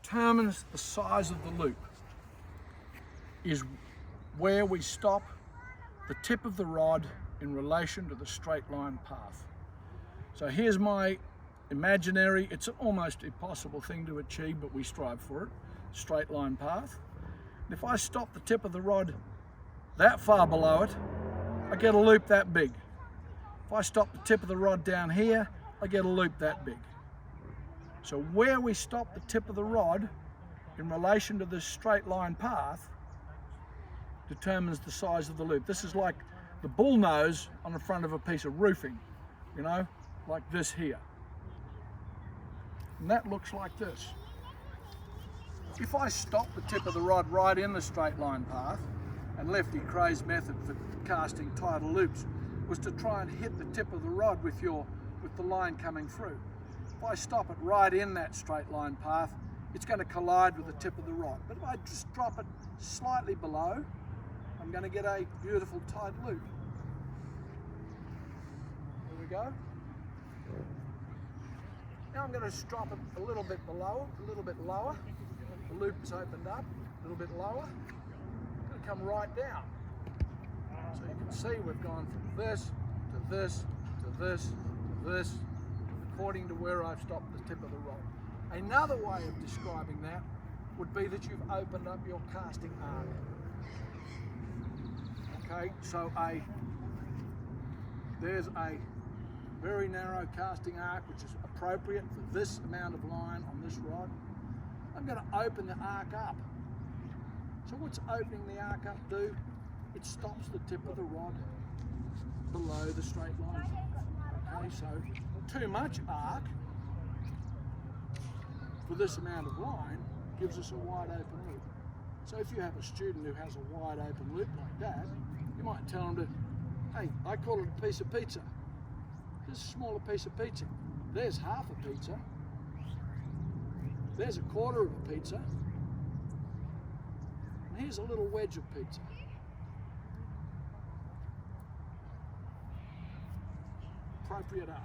determines the size of the loop is where we stop the tip of the rod in relation to the straight line path. So here's my imaginary, it's an almost impossible thing to achieve, but we strive for it, straight line path. And if I stop the tip of the rod that far below it, I get a loop that big. If I stop the tip of the rod down here, I get a loop that big. So where we stop the tip of the rod in relation to this straight line path determines the size of the loop. This is like the bull nose on the front of a piece of roofing, you know, like this here. And that looks like this. If I stop the tip of the rod right in the straight line path, and Lefty Kray's method for casting tidal loops was to try and hit the tip of the rod with the line coming through. If I stop it right in that straight line path, it's going to collide with the tip of the rod. But if I just drop it slightly below, I'm going to get a beautiful tidal loop. There we go. Now I'm going to drop it a little bit below, a little bit lower. The loop is opened up, a little bit lower. It's going to come right down. So you can see we've gone from this to this to this to this, according to where I've stopped the tip of the rod. Another way of describing that would be that you've opened up your casting arc. Okay, so there's a very narrow casting arc which is appropriate for this amount of line on this rod. I'm going to open the arc up. So what's opening the arc up do? It stops the tip of the rod below the straight line. Okay, so too much arc for this amount of line gives us a wide open loop. So if you have a student who has a wide open loop like that, you might tell them to, hey, I call it a piece of pizza. Here's a smaller piece of pizza. There's half a pizza. There's a quarter of a pizza. And here's a little wedge of pizza. Appropriate arc.